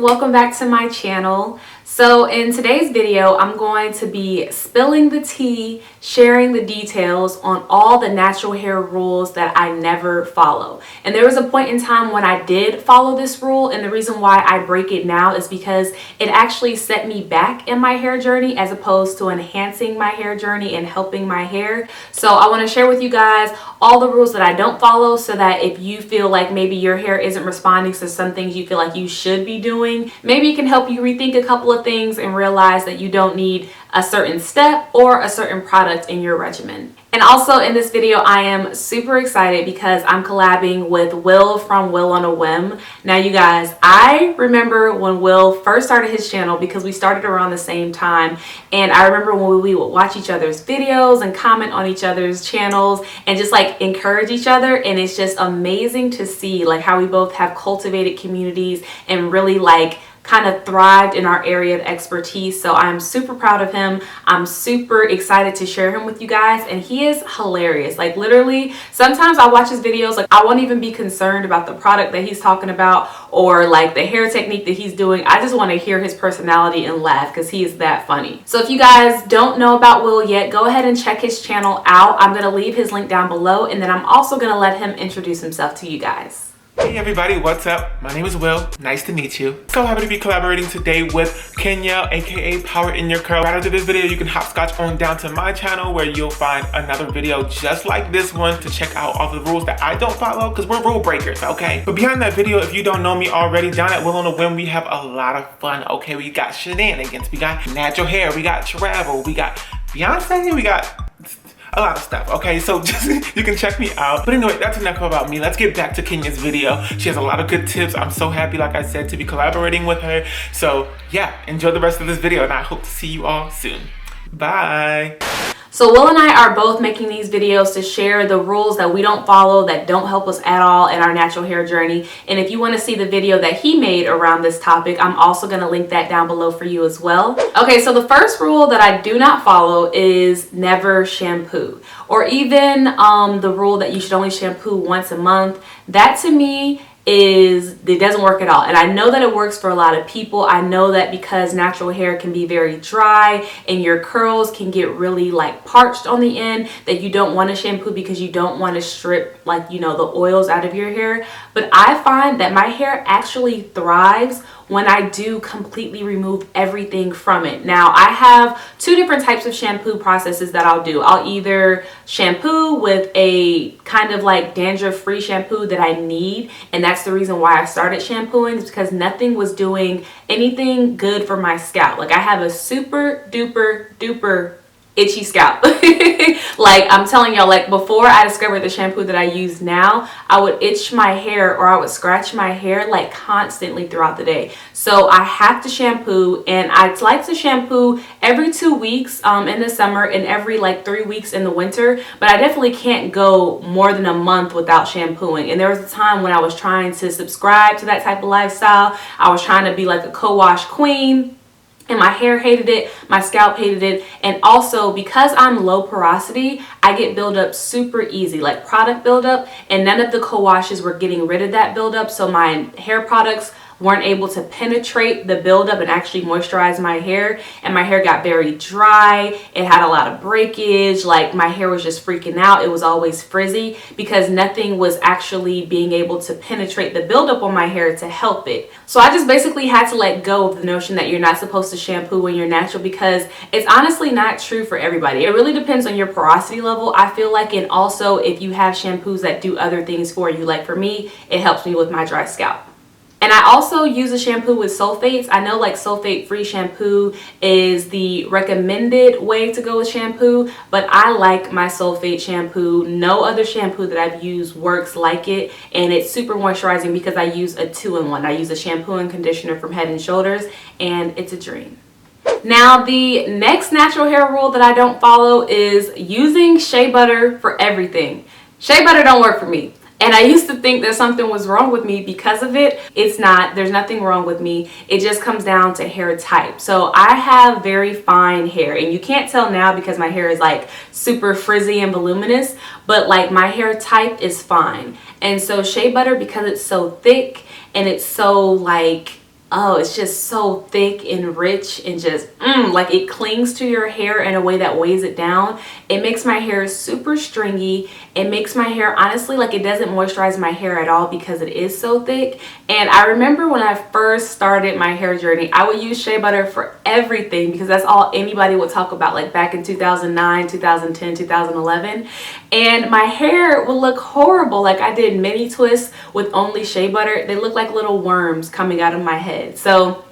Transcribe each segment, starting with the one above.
welcome back to my channel. So in today's video, I'm going to be spilling the tea, sharing the details on all the natural hair rules that I never follow. And there was a point in time when I did follow this rule, and the reason why I break it now is because it actually set me back in my hair journey as opposed to enhancing my hair journey and helping my hair. So I want to share with you guys all the rules that I don't follow so that if you feel like maybe your hair isn't responding to some things you feel like you should be doing, maybe it can help you rethink a couple of things and realize that you don't need a certain step or a certain product in your regimen. And also in this video, I am super excited because I'm collabing with Will from WillOnAWhim. Now you guys, I remember when Will first started his channel because we started around the same time. And I remember when we would watch each other's videos and comment on each other's channels and just like encourage each other. And it's just amazing to see like how we both have cultivated communities and really like kind of thrived in our area of expertise. So I'm super proud of him. I'm super excited to share him with you guys, and he is hilarious. Like literally, sometimes I watch his videos, like I won't even be concerned about the product that he's talking about or like the hair technique that he's doing. I just want to hear his personality and laugh because he is that funny. So if you guys don't know about Will yet, go ahead and check his channel out. I'm going to leave his link down below, and then I'm also going to let him introduce himself to you guys. Hey everybody, what's up? My name is Will. Nice to meet you. So happy to be collaborating today with Kenya, aka PowerInYourCurl. Right after this video, you can hopscotch on down to my channel where you'll find another video just like this one to check out all the rules that I don't follow because we're rule breakers, okay? But behind that video, if you don't know me already, down at WillOnAWhim, we have a lot of fun, okay? We got shenanigans, we got natural hair, we got travel, we got Beyonce, we got a lot of stuff, okay? So just you can check me out. But anyway, that's enough about me. Let's get back to Kenya's video. She has a lot of good tips. I'm so happy, like I said, to be collaborating with her. So yeah, enjoy the rest of this video and I hope to see you all soon. Bye. So Will and I are both making these videos to share the rules that we don't follow, that don't help us at all in our natural hair journey. And if you want to see the video that he made around this topic, I'm also going to link that down below for you as well. Okay, so the first rule that I do not follow is never shampoo, or even the rule that you should only shampoo once a month. That to me it doesn't work at all. And I know that it works for a lot of people. I know that because natural hair can be very dry and your curls can get really like parched on the end, that you don't want to shampoo because you don't want to strip like, you know, the oils out of your hair. But I find that my hair actually thrives when I do completely remove everything from it. Now I have two different types of shampoo processes that I'll do. I'll either shampoo with a kind of like dandruff free shampoo that I need, and that's the reason why I started shampooing, is because nothing was doing anything good for my scalp. Like I have a super duper itchy scalp. Like I'm telling y'all, like before I discovered the shampoo that I use now, I would itch my hair or I would scratch my hair like constantly throughout the day. So I have to shampoo, and I like to shampoo every 2 weeks in the summer and every like 3 weeks in the winter, but I definitely can't go more than a month without shampooing. And there was a time when I was trying to subscribe to that type of lifestyle. I was trying to be like a co-wash queen, and my hair hated it, my scalp hated it, and also because I'm low porosity, I get buildup super easy, like product buildup, and none of the co-washes were getting rid of that buildup, so my hair products weren't able to penetrate the buildup and actually moisturize my hair, and my hair got very dry. It had a lot of breakage, like my hair was just freaking out. It was always frizzy because nothing was actually being able to penetrate the buildup on my hair to help it. So I just basically had to let go of the notion that you're not supposed to shampoo when you're natural, because it's honestly not true for everybody. It really depends on your porosity level, I feel like, and also if you have shampoos that do other things for you. Like for me, it helps me with my dry scalp. And I also use a shampoo with sulfates. I know like sulfate free shampoo is the recommended way to go with shampoo, but I like my sulfate shampoo. No other shampoo that I've used works like it, and it's super moisturizing because I use a 2-in-1. I use a shampoo and conditioner from Head & Shoulders, and it's a dream. Now the next natural hair rule that I don't follow is using shea butter for everything. Shea butter don't work for me. And I used to think that something was wrong with me because of it. It's not. There's nothing wrong with me. It just comes down to hair type. So I have very fine hair, and you can't tell now because my hair is like super frizzy and voluminous, but like my hair type is fine. And so shea butter, because it's so thick and it's so like oh, it's just so thick and rich and just like it clings to your hair in a way that weighs it down. It makes my hair super stringy. It makes my hair, honestly, like it doesn't moisturize my hair at all because it is so thick. And I remember when I first started my hair journey, I would use shea butter for everything because that's all anybody would talk about, like back in 2009, 2010, 2011. And my hair would look horrible. Like I did mini twists with only shea butter. They look like little worms coming out of my head. So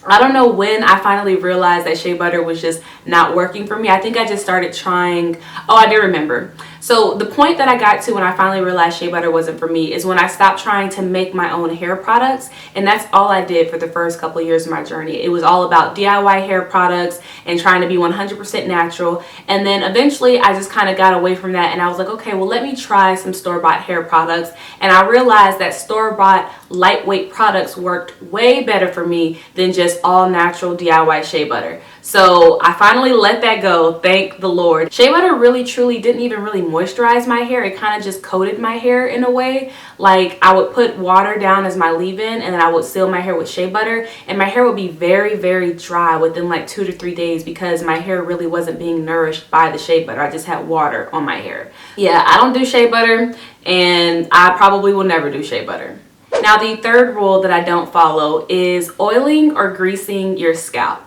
I don't know when I finally realized that shea butter was just not working for me. I think I just started trying. Oh, I do remember. So the point that I got to when I finally realized shea butter wasn't for me is when I stopped trying to make my own hair products. And that's all I did for the first couple of years of my journey. It was all about DIY hair products and trying to be 100% natural. And then eventually I just kind of got away from that and I was like, okay, well, let me try some store-bought hair products. And I realized that store-bought lightweight products worked way better for me than just all natural DIY shea butter. So I finally let that go, thank the Lord. Shea butter really truly didn't even really moisturize my hair. It kind of just coated my hair in a way. Like I would put water down as my leave-in and then I would seal my hair with shea butter and my hair would be very, very dry within like 2 to 3 days because my hair really wasn't being nourished by the shea butter. I just had water on my hair. Yeah, I don't do shea butter and I probably will never do shea butter. Now the third rule that I don't follow is oiling or greasing your scalp.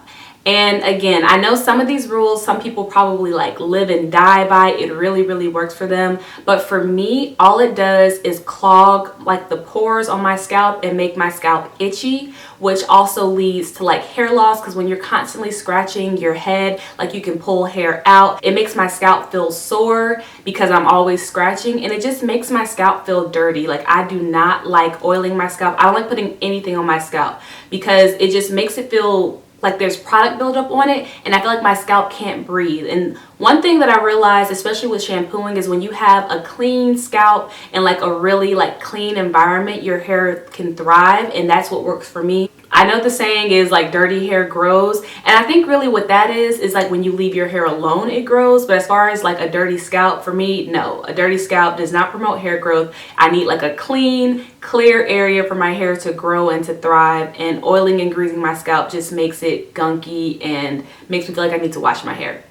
And again, I know some of these rules, some people probably like live and die by. It really, really works for them. But for me, all it does is clog like the pores on my scalp and make my scalp itchy, which also leads to like hair loss. Because when you're constantly scratching your head, like you can pull hair out, it makes my scalp feel sore because I'm always scratching and it just makes my scalp feel dirty. Like I do not like oiling my scalp. I don't like putting anything on my scalp because it just makes it feel like there's product buildup on it and I feel like my scalp can't breathe. And one thing that I realized, especially with shampooing, is when you have a clean scalp and like a really like clean environment, your hair can thrive, and that's what works for me. I know the saying is like dirty hair grows, and I think really what that is like when you leave your hair alone it grows. But as far as like a dirty scalp, for me, no, a dirty scalp does not promote hair growth. I need like a clean, clear area for my hair to grow and to thrive, and oiling and greasing my scalp just makes it gunky and makes me feel like I need to wash my hair.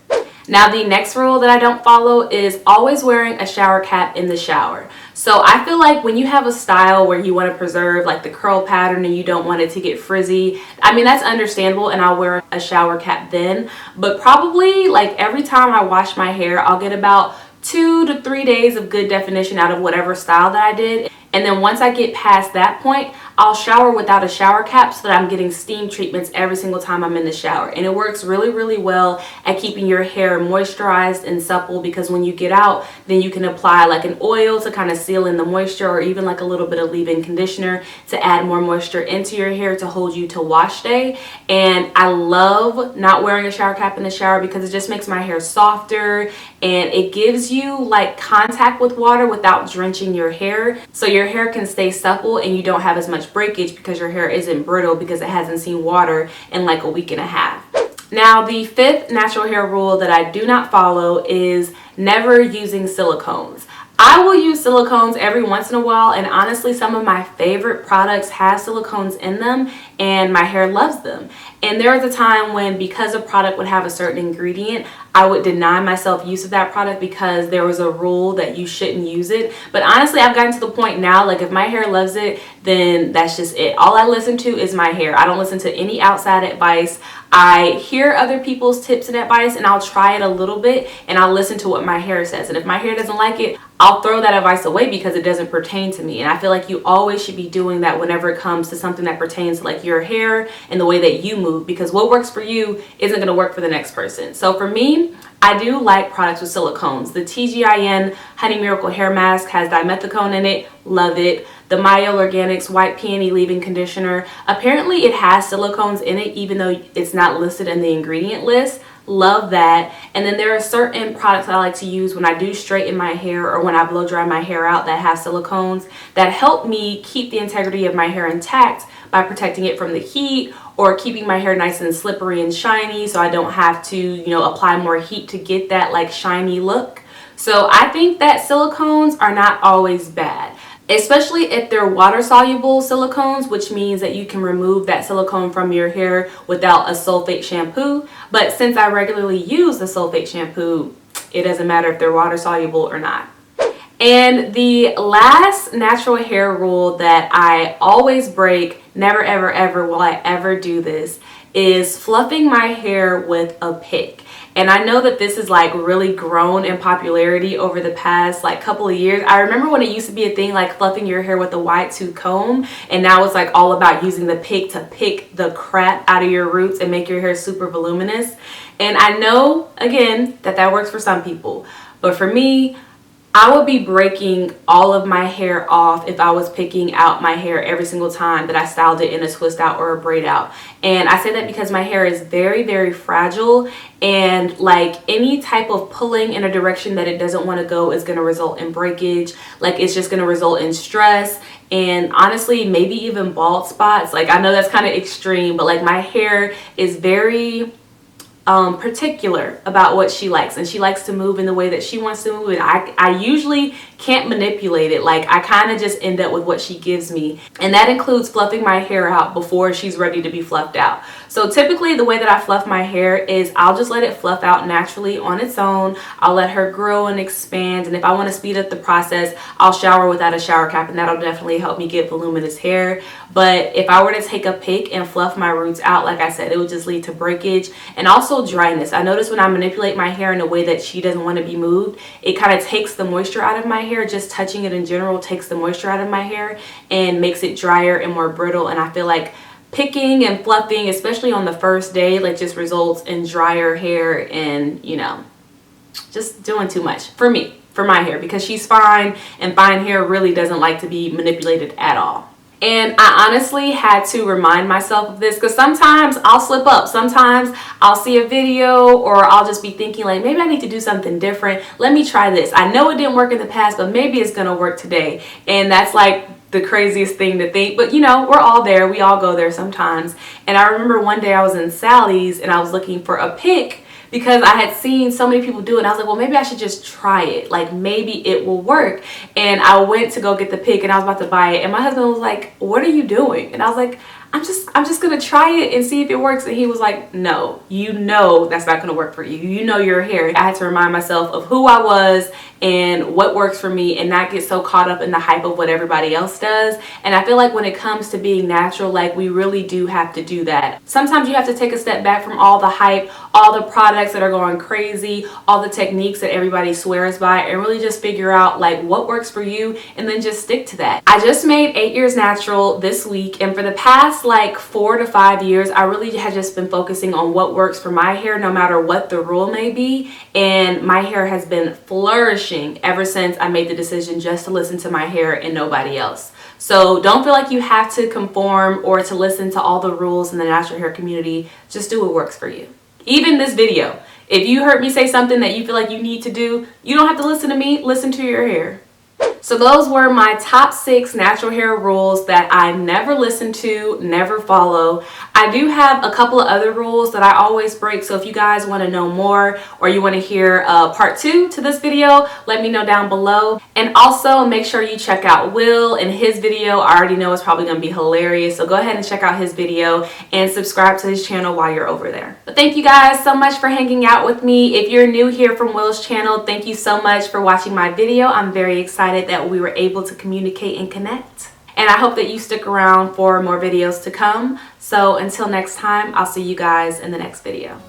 Now the next rule that I don't follow is always wearing a shower cap in the shower. So I feel like when you have a style where you want to preserve like the curl pattern and you don't want it to get frizzy, I mean that's understandable and I'll wear a shower cap then. But probably like every time I wash my hair, I'll get about 2 to 3 days of good definition out of whatever style that I did. And then once I get past that point, I'll shower without a shower cap so that I'm getting steam treatments every single time I'm in the shower. And it works really, really well at keeping your hair moisturized and supple, because when you get out, then you can apply like an oil to kind of seal in the moisture, or even like a little bit of leave-in conditioner to add more moisture into your hair to hold you to wash day. And I love not wearing a shower cap in the shower because it just makes my hair softer and it gives you like contact with water without drenching your hair. So your hair can stay supple and you don't have as much breakage because your hair isn't brittle because it hasn't seen water in like a week and a half. Now the fifth natural hair rule that I do not follow is never using silicones. I will use silicones every once in a while, and honestly some of my favorite products have silicones in them and my hair loves them. And there was a time when, because a product would have a certain ingredient, I would deny myself use of that product because there was a rule that you shouldn't use it. But honestly, I've gotten to the point now, like if my hair loves it, then that's just it. All I listen to is my hair. I don't listen to any outside advice. I hear other people's tips and advice and I'll try it a little bit and I'll listen to what my hair says. And if my hair doesn't like it, I'll throw that advice away because it doesn't pertain to me. And I feel like you always should be doing that whenever it comes to something that pertains to like your hair and the way that you move, because what works for you isn't going to work for the next person. So for me, I do like products with silicones. The TGIN Honey Miracle Hair Mask has dimethicone in it. Love it. The Mielle Organics White Peony Leave-In Conditioner. Apparently it has silicones in it even though it's not listed in the ingredient list. Love that. And then there are certain products I like to use when I do straighten my hair or when I blow dry my hair out that have silicones that help me keep the integrity of my hair intact by protecting it from the heat or keeping my hair nice and slippery and shiny so I don't have to, you know, apply more heat to get that like shiny look. So I think that silicones are not always bad. especially if they're water soluble silicones, which means that you can remove that silicone from your hair without a sulfate shampoo. But since I regularly use the sulfate shampoo, it doesn't matter if they're water soluble or not. And the last natural hair rule that I always break, never ever ever will I ever do this, is fluffing my hair with a pick. And I know that this is like really grown in popularity over the past like couple of years. I remember when it used to be a thing, like fluffing your hair with a wide tooth comb, and now it's like all about using the pick to pick the crap out of your roots and make your hair super voluminous. And I know, again, that works for some people, but for me, I would be breaking all of my hair off if I was picking out my hair every single time that I styled it in a twist out or a braid out. And I say that because my hair is very, very fragile, and like any type of pulling in a direction that it doesn't want to go is going to result in breakage. Like it's just going to result in stress and honestly maybe even bald spots. Like I know that's kind of extreme, but like my hair is very particular about what she likes, and she likes to move in the way that she wants to move, and I usually can't manipulate it. Like I kind of just end up with what she gives me, and that includes fluffing my hair out before she's ready to be fluffed out. So typically the way that I fluff my hair is I'll just let it fluff out naturally on its own. I'll let her grow and expand, and if I want to speed up the process, I'll shower without a shower cap, and that'll definitely help me get voluminous hair. But if I were to take a pick and fluff my roots out, like I said, it would just lead to breakage and also dryness. I notice when I manipulate my hair in a way that she doesn't want to be moved, it kind of takes the moisture out of my hair. Just touching it in general takes the moisture out of my hair and makes it drier and more brittle. And I feel like picking and fluffing, especially on the first day, like just results in drier hair and, you know, just doing too much for me, for my hair, because she's fine, and fine hair really doesn't like to be manipulated at all. And I honestly had to remind myself of this because sometimes I'll slip up. Sometimes I'll see a video or I'll just be thinking like, maybe I need to do something different. Let me try this. I know it didn't work in the past, but maybe it's going to work today. And that's like the craziest thing to think. But you know, we're all there. We all go there sometimes. And I remember one day I was in Sally's and I was looking for a pick because I had seen so many people do it, and I was like, well, maybe I should just try it. Like maybe it will work. And I went to go get the pick and I was about to buy it, and my husband was like, what are you doing? And I was like, I'm just gonna try it and see if it works. And he was like, no, you know that's not gonna work for you. You know your hair. I had to remind myself of who I was and what works for me, and not get so caught up in the hype of what everybody else does. And I feel like when it comes to being natural, like we really do have to do that. Sometimes you have to take a step back from all the hype, all the products that are going crazy, all the techniques that everybody swears by, and really just figure out like what works for you and then just stick to that. I just made 8 years natural this week, and for the past like 4 to 5 years, I really had just been focusing on what works for my hair no matter what the rule may be, and my hair has been flourishing ever since I made the decision just to listen to my hair and nobody else. So don't feel like you have to conform or to listen to all the rules in the natural hair community. Just do what works for you. Even this video, if you heard me say something that you feel like you need to do, you don't have to listen to me, listen to your hair. So those were my top 6 natural hair rules that I never listen to, never follow. I do have a couple of other rules that I always break, so if you guys want to know more or you want to hear part 2 to this video, let me know down below. And also make sure you check out Will and his video. I already know it's probably going to be hilarious, so go ahead and check out his video and subscribe to his channel while you're over there. But thank you guys so much for hanging out with me. If you're new here from Will's channel, thank you so much for watching my video. I'm very excited that we were able to communicate and connect. And I hope that you stick around for more videos to come. So until next time, I'll see you guys in the next video.